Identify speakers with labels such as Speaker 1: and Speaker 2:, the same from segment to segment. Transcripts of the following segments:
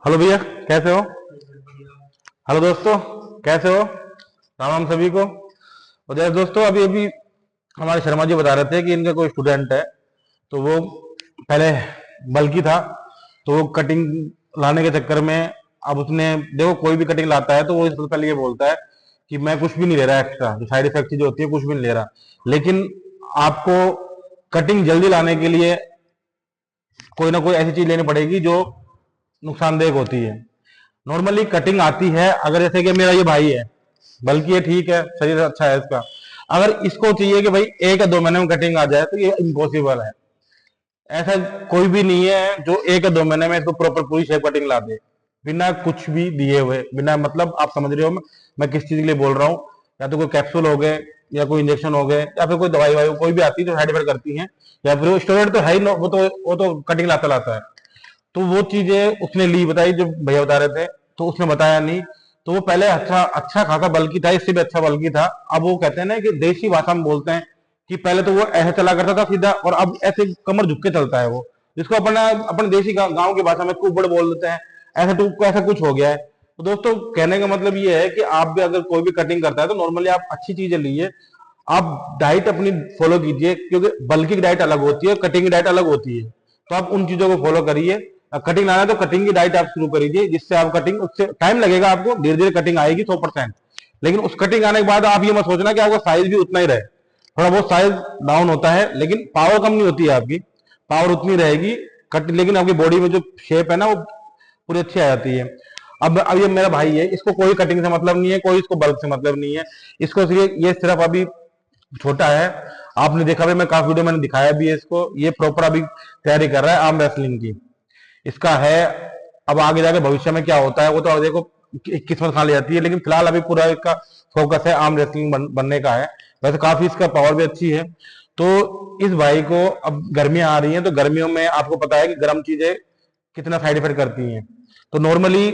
Speaker 1: Hello भैया, कैसे हो? हेलो दोस्तों, कैसे हो? राम राम सभी को। और जैसे दोस्तों, अभी अभी हमारे शर्मा जी बता रहे थे कि इनका कोई स्टूडेंट है, तो वो पहले बल्कि था, तो वो कटिंग लाने के चक्कर में अब उसने देखो, कोई भी कटिंग लाता है तो वो सबसे पहले ये बोलता है कि मैं कुछ भी नहीं ले रहा एक्स्ट्रा, जो साइड इफेक्ट चीजें होती है कुछ भी नहीं ले रहा। लेकिन आपको कटिंग जल्दी लाने के लिए कोई ना कोई ऐसी चीज लेनी पड़ेगी जो नुकसानदेह होती है। नॉर्मली कटिंग आती है, अगर जैसे कि मेरा ये भाई है, बल्कि ये ठीक है, शरीर अच्छा है इसका। अगर इसको चाहिए कि भाई 1 या 2 महीने में कटिंग आ जाए, तो ये इम्पॉसिबल है। ऐसा कोई भी नहीं है जो 1 या 2 महीने में इसको प्रॉपर पूरी शेप कटिंग ला दे, बिना कुछ भी दिए हुए, बिना मतलब आप समझ रहे हो मैं किस चीज के लिए बोल रहा हूँ। या तो कोई कैप्सूल हो गए, या कोई इंजेक्शन हो गए, या फिर कोई दवाई वाई कोई भी आती है जो साइड इफेक्ट करती है, या फिर वो स्टेरॉइड तो है ही, वो तो कटिंग लाता लाता है। तो वो चीजें उसने ली बताई जो भैया बता रहे थे, तो उसने बताया नहीं। तो वो पहले अच्छा अच्छा खासा बल्कि था, इससे भी अच्छा बल्कि था। अब वो कहते हैं ना कि देसी भाषा में बोलते हैं कि पहले तो वो ऐसे चला करता था सीधा, और अब ऐसे कमर झुक के चलता है वो, जिसको अपना अपने देसी गांव की भाषा में कुबड़ बोल देते हैं। ऐसा तो ऐसा कुछ हो गया है। तो दोस्तों, कहने का मतलब ये है कि आप भी अगर कोई भी कटिंग करता है तो नॉर्मली आप अच्छी चीजें लीजिए। आप डाइट अपनी फॉलो कीजिए, क्योंकि बल्कि की डाइट अलग होती है, कटिंग की डाइट अलग होती है। तो आप उन चीजों को फॉलो करिए। कटिंग लाना है तो कटिंग की डाइट आप शुरू करिए, जिससे आप कटिंग, उससे टाइम लगेगा आपको, धीरे धीरे कटिंग आएगी 100%। लेकिन उस कटिंग आने के बाद आप ये मत सोचना कि आपका साइज भी उतना ही रहे, थोड़ा बहुत साइज डाउन होता है, लेकिन पावर कम नहीं होती है आपकी, पावर उतनी रहेगी। कट लेकिन आपकी बॉडी में जो शेप है ना, वो पूरी अच्छी आ जाती है। अब ये मेरा भाई है, इसको कोई कटिंग से मतलब नहीं है, कोई इसको बल्क से मतलब नहीं है। इसको ये सिर्फ अभी छोटा है। आपने देखा भी, मैं काफी वीडियो मैंने दिखाया भी है इसको, ये प्रॉपर अभी तैयारी कर रहा है आर्म रेसलिंग की, इसका है। अब आगे जाके भविष्य में क्या होता है वो तो अब देखो, किस्मत खा ले जाती है। लेकिन फिलहाल अभी पूरा इसका फोकस है आर्म रेसलिंग बनने का है। वैसे काफी इसका पावर भी अच्छी है। तो इस भाई को, अब गर्मियां आ रही हैं, तो गर्मियों में आपको पता है कि गर्म चीजें कितना साइड इफेक्ट करती हैं। तो नॉर्मली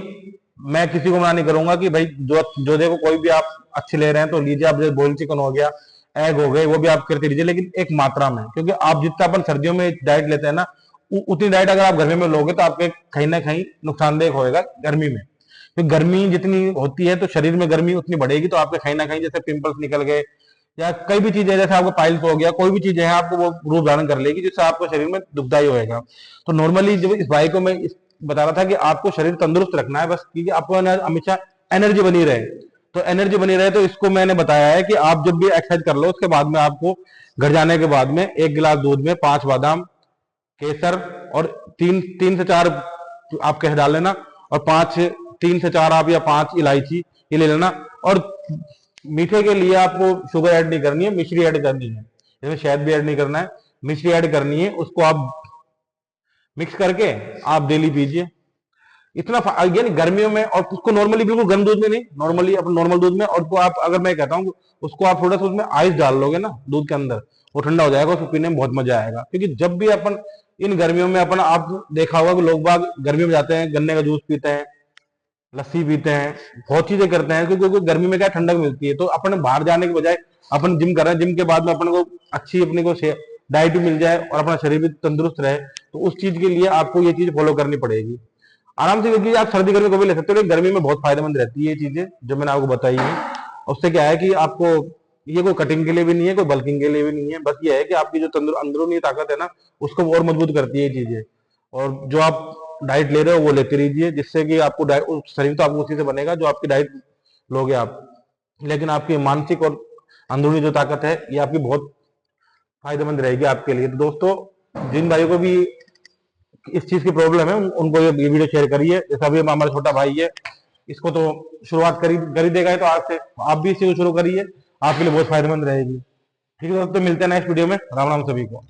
Speaker 1: मैं किसी को मना नहीं करूंगा कि भाई जो जो देखो, कोई भी आप अच्छे ले रहे हैं तो लीजिए। आप जैसे बॉइल चिकन हो गया, एग हो गए, वो भी आप करके लीजिए, लेकिन एक मात्रा में। क्योंकि आप जितना अपन सर्दियों में डाइट लेते हैं ना, उतनी डाइट अगर आप गर्मी में लोगे तो आपके कहीं ना कहीं नुकसानदेह होएगा गर्मी में। तो गर्मी जितनी होती है तो शरीर में गर्मी उतनी बढ़ेगी, तो आपके कहीं ना कहीं जैसे पिंपल्स निकल गए, या कई भी चीजें, जैसे आपको पाइल्स हो गया, कोई भी चीजें हैं आपको वो रूप धारण कर लेगी, जिससे आपको शरीर में दुखदाई होएगा। तो नॉर्मली जब इस भाई को मैं बता रहा था कि आपको शरीर तंदुरुस्त रखना है बस, क्योंकि आपको हमेशा एनर्जी बनी रहे। तो एनर्जी बनी रहे, तो इसको मैंने बताया है कि आप जब भी एक्सरसाइज कर लो, उसके बाद में आपको घर जाने के बाद में 1 गिलास दूध में 5 बादाम, केसर, और 3 से 4 आप कह डाल लेना, और 3 से 4 आप, या 5 इलायची ये ले लेना। और मीठे के लिए आपको शुगर ऐड नहीं करनी है, मिश्री ऐड करनी है। इसमें शहद भी ऐड नहीं करना है, मिश्री ऐड करनी है। उसको आप मिक्स करके आप डेली पीजिए। इतना यानी गर्मियों में, और उसको नॉर्मली बिल्कुल गर्म दूध में नहीं, नॉर्मली अपन नॉर्मल दूध में। और उसको आप, अगर मैं कहता हूँ उसको आप थोड़ा सा उसमें आइस डाल लोगे ना दूध के अंदर, वो ठंडा हो जाएगा, उसको पीने में बहुत मजा आएगा। क्योंकि जब भी अपन इन गर्मियों में, अपन आप देखा होगा कि लोग बाग गर्मियों में जाते हैं, गन्ने का जूस पीते हैं, लस्सी पीते हैं, बहुत चीजें करते हैं, क्योंकि गर्मी में क्या ठंडक मिलती है। तो अपन बाहर जाने के बजाय अपन जिम कर रहे हैं, जिम के बाद में अपन को अच्छी अपने को डाइट भी मिल जाए और अपना शरीर भी तंदुरुस्त रहे, तो उस चीज के लिए आपको ये चीज फॉलो करनी पड़ेगी। आराम से, क्योंकि आप सर्दी गर्मी को भी ले सकते हो, लेकिन गर्मी में बहुत फायदेमंद रहती है ये चीजें जो मैंने आपको बताई है। उससे क्या है कि आपको, ये कोई कटिंग के लिए भी नहीं है, कोई बल्किंग के लिए भी नहीं है, बस ये है कि आपकी जो अंदरूनी ताकत है ना, उसको और मजबूत करती है ये चीजें। और जो आप डाइट ले रहे हो वो लेते रहिए, जिससे कि आपको शरीर तो आपको उसी से बनेगा जो आपकी डाइट लोगे आप। लेकिन आपकी मानसिक और अंदरूनी जो ताकत है, ये आपकी बहुत फायदेमंद रहेगी आपके लिए। तो दोस्तों, जिन भाइयों को भी इस चीज की प्रॉब्लम है, उनको ये वीडियो शेयर करिए। जैसा अभी हमारा छोटा भाई है, इसको तो शुरुआत कर ही देगा, तो आज से आप भी इसी को शुरू करिए, आपके लिए बहुत फायदेमंद रहेगी। ठीक है दोस्तों, मिलते हैं नेक्स्ट वीडियो में। राम राम सभी को।